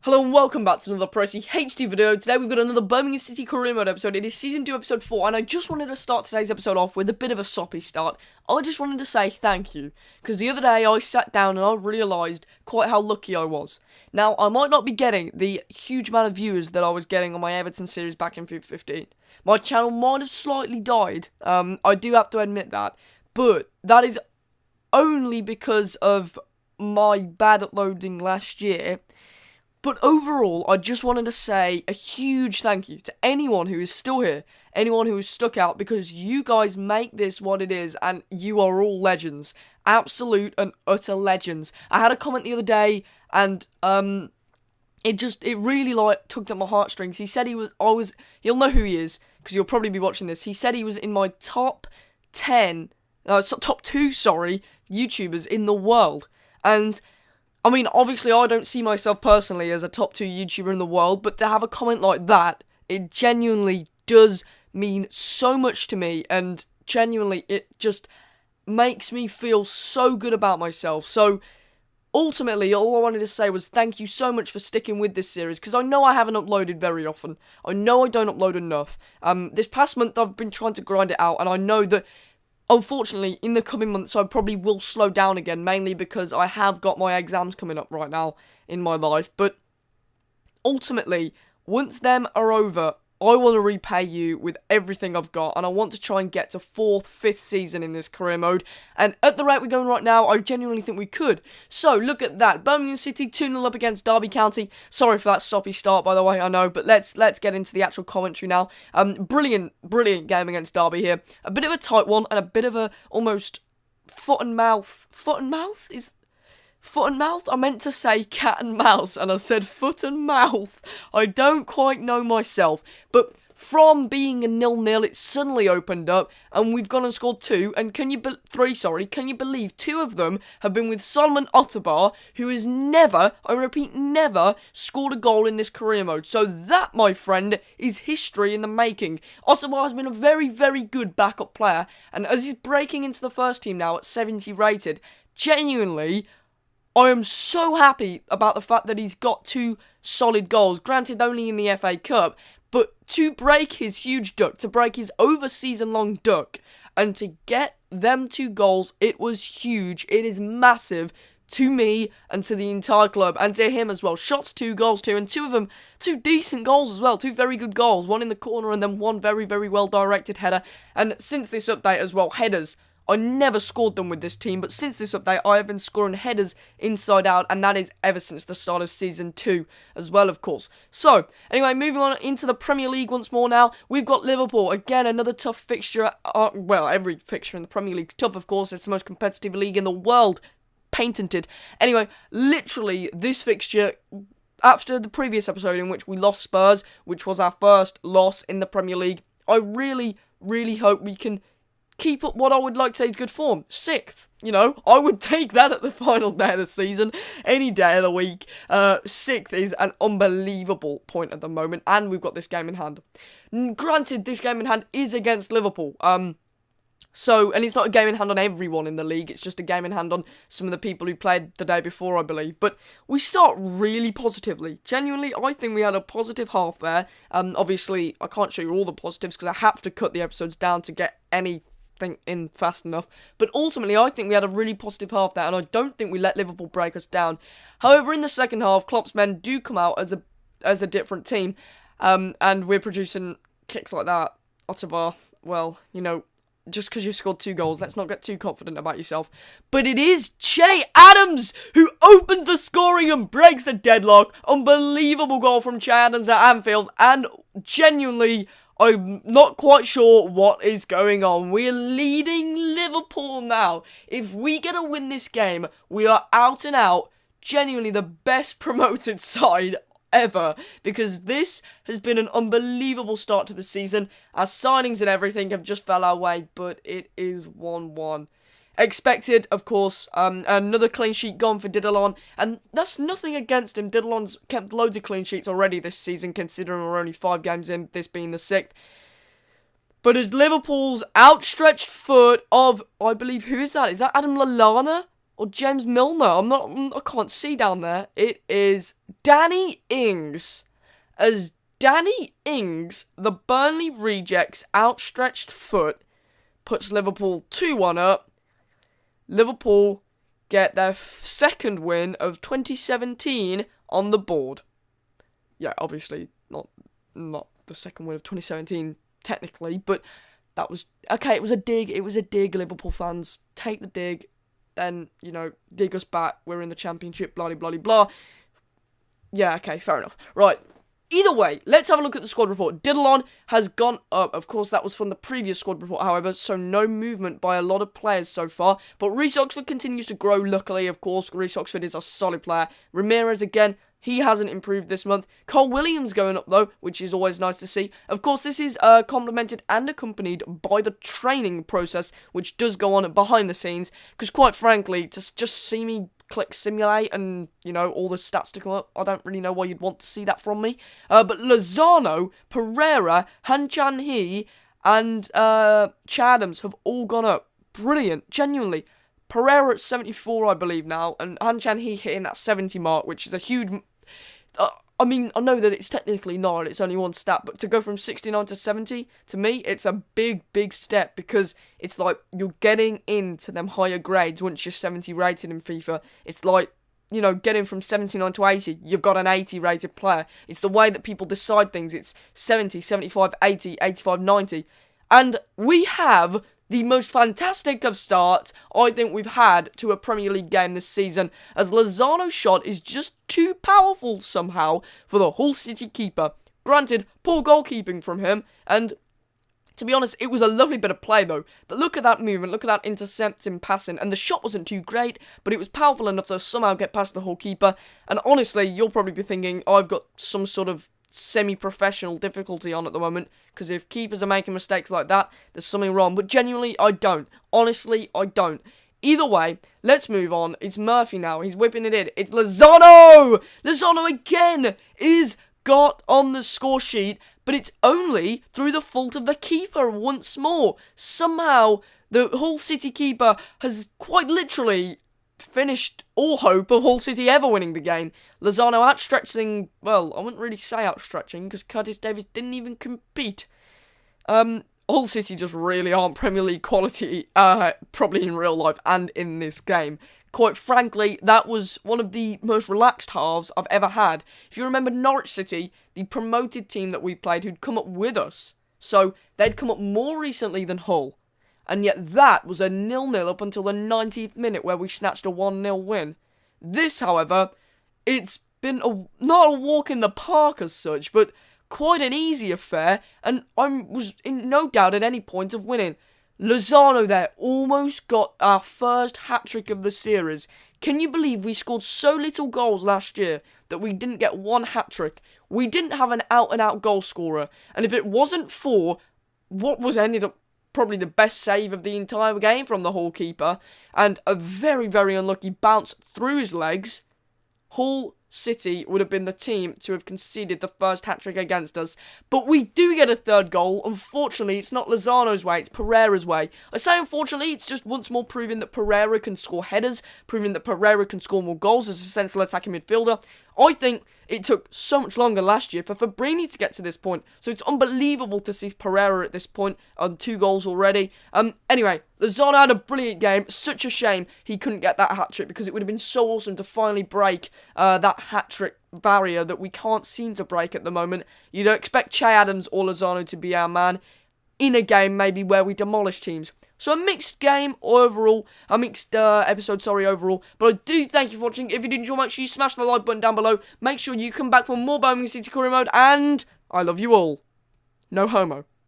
Hello and welcome back to another Pricey HD video. Today we've got another Birmingham City Career Mode episode. It is Season 2 Episode 4 and I just wanted to start today's episode off with a bit of a soppy start. I just wanted to say thank you, because the other day I sat down and I realised quite how lucky I was. Now, I might not be getting the huge amount of viewers that I was getting on my Everton series back in FIFA 15. My channel might have slightly died, I do have to admit that, but that is only because of my bad uploading last year. But overall, I just wanted to say a huge thank you to anyone who is still here, anyone who has stuck out, because you guys make this what it is, and you are all legends. Absolute and utter legends. I had a comment the other day, and, it really, tugged at my heartstrings. He said you'll know who he is, because you'll probably be watching this. He said he was in my top 2 YouTubers in the world, and I mean, obviously, I don't see myself personally as a top 2 YouTuber in the world, but to have a comment like that, it genuinely does mean so much to me, and genuinely, it just makes me feel so good about myself. So, ultimately, all I wanted to say was thank you so much for sticking with this series, because I know I haven't uploaded very often. I know I don't upload enough. This past month, I've been trying to grind it out, and I know that unfortunately, in the coming months, I probably will slow down again, mainly because I have got my exams coming up right now in my life. But ultimately, once them are over, I want to repay you with everything I've got, and I want to try and get to 4th, 5th season in this career mode, and at the rate we're going right now, I genuinely think we could. So, look at that, Birmingham City 2-0 up against Derby County. Sorry for that soppy start, by the way, I know, but let's get into the actual commentary now. Brilliant game against Derby here. A bit of a tight one, and a bit of a almost foot and mouth? I meant to say cat and mouse, and I said foot and mouth. I don't quite know myself, but from being a 0-0, it suddenly opened up, and we've gone and scored 2, and can you believe 2 of them have been with Solomon Otterbar, who has never, I repeat, never scored a goal in this career mode. So that, my friend, is history in the making. Otterbar has been a very, very good backup player, and as he's breaking into the first team now at 70 rated, genuinely, I am so happy about the fact that he's got 2 solid goals, granted only in the FA Cup, but to break his huge duck, to break his over-season-long duck, and to get them 2 goals, it was huge, it is massive to me and to the entire club, and to him as well. Shots 2, goals 2, and 2 of them, 2 decent goals as well, 2 very good goals, one in the corner and then one very, very well-directed header, and since this update as well, headers. I never scored them with this team, but since this update, I have been scoring headers inside out, and that is ever since the start of Season 2 as well, of course. So, anyway, moving on into the Premier League once more now, we've got Liverpool. Again, another tough fixture. Well, every fixture in the Premier League is tough, of course. It's the most competitive league in the world. Patented. Anyway, literally, this fixture, after the previous episode in which we lost Spurs, which was our first loss in the Premier League, I really, really hope we can keep up what I would like to say is good form. 6th, I would take that at the final day of the season, any day of the week. 6th is an unbelievable point at the moment, and we've got this game in hand. Granted, this game in hand is against Liverpool, and it's not a game in hand on everyone in the league, it's just a game in hand on some of the people who played the day before, I believe. But we start really positively. Genuinely, I think we had a positive half there. Obviously, I can't show you all the positives because I have to cut the episodes down to get anything in fast enough, but ultimately I think we had a really positive half there, and I don't think we let Liverpool break us down. However, in the second half, Klopp's men do come out as a different team, and we're producing kicks like that. Otterbar, well, just because you scored 2 goals, let's not get too confident about yourself. But it is Che Adams who opens the scoring and breaks the deadlock. Unbelievable goal from Che Adams at Anfield, and genuinely, I'm not quite sure what is going on. We're leading Liverpool now. If we get to win this game, we are out and out, genuinely the best promoted side ever, because this has been an unbelievable start to the season. Our signings and everything have just fell our way, but it is 1-1. Expected, of course, another clean sheet gone for Didalon, and that's nothing against him. Didalon's kept loads of clean sheets already this season, considering we're only 5 games in, this being the 6th. But as Liverpool's outstretched foot of, I believe, who is that? Is that Adam Lallana? or James Milner. I can't see down there. It is Danny Ings. As Danny Ings, the Burnley reject's outstretched foot, puts Liverpool 2-1 up. Liverpool get their second win of 2017 on the board. Yeah, obviously not the second win of 2017 technically, but that was okay. It was a dig. Liverpool fans, take the dig, then dig us back. We're in the Championship. Blah blah blah blah. Yeah, okay, fair enough. Right. Either way, let's have a look at the squad report. Diddlon has gone up. Of course, that was from the previous squad report, however, so no movement by a lot of players so far. But Reece Oxford continues to grow, luckily, of course. Reece Oxford is a solid player. Ramirez, again, he hasn't improved this month. Cole Williams going up, though, which is always nice to see. Of course, this is complemented and accompanied by the training process, which does go on behind the scenes. Because, quite frankly, to just see me click simulate and, all the stats to come up, I don't really know why you'd want to see that from me. But Lozano, Pereira, Han Chan-hee, and Chadams have all gone up. Brilliant, genuinely. Pereira at 74, I believe, now, and Han Chan-hee hitting that 70 mark, which is a huge... I know that it's technically not, it's only one stat, but to go from 69 to 70, to me, it's a big, big step, because it's like you're getting into them higher grades once you're 70 rated in FIFA. It's like, getting from 79 to 80, you've got an 80 rated player. It's the way that people decide things. It's 70, 75, 80, 85, 90. And we have the most fantastic of starts I think we've had to a Premier League game this season, as Lozano's shot is just too powerful somehow for the Hull City keeper. Granted, poor goalkeeping from him, and to be honest, it was a lovely bit of play though. But look at that movement, look at that intercepting passing, and the shot wasn't too great, but it was powerful enough to somehow get past the Hull keeper. And honestly, you'll probably be thinking, I've got some sort of semi-professional difficulty on at the moment, because if keepers are making mistakes like that, there's something wrong. But genuinely, I don't. Honestly, I don't. Either way, let's move on. It's Murphy now. He's whipping it in. It's Lozano! Lozano again is got on the score sheet, but it's only through the fault of the keeper once more. Somehow, the Hull City keeper has quite literally finished all hope of Hull City ever winning the game. Lozano outstretching, well, I wouldn't really say outstretching, because Curtis Davies didn't even compete. Hull City just really aren't Premier League quality, probably in real life and in this game. Quite frankly, that was one of the most relaxed halves I've ever had. If you remember Norwich City, the promoted team that we played, who'd come up with us, so they'd come up more recently than Hull. And yet that was a 0-0 up until the 90th minute, where we snatched a 1-0 win. This, however, it's been not a walk in the park as such, but quite an easy affair, and I was in no doubt at any point of winning. Lozano there almost got our first hat-trick of the series. Can you believe we scored so little goals last year that we didn't get one hat-trick? We didn't have an out-and-out goal scorer, and if it wasn't for what was ended up probably the best save of the entire game from the Hull keeper, and a very, very unlucky bounce through his legs, Hull City would have been the team to have conceded the first hat-trick against us. But we do get a third goal. Unfortunately, it's not Lozano's way, it's Pereira's way. I say unfortunately, it's just once more proving that Pereira can score headers, proving that Pereira can score more goals as a central attacking midfielder. I think it took so much longer last year for Fabrini to get to this point, so it's unbelievable to see Pereira at this point on 2 goals already. Anyway, Lozano had a brilliant game. Such a shame he couldn't get that hat-trick, because it would have been so awesome to finally break that hat-trick barrier that we can't seem to break at the moment. You'd expect Che Adams or Lozano to be our man in a game maybe where we demolish teams. So a mixed game overall, a mixed episode, overall. But I do thank you for watching. If you did enjoy, make sure you smash the like button down below. Make sure you come back for more Birmingham City Career Mode, and I love you all. No homo.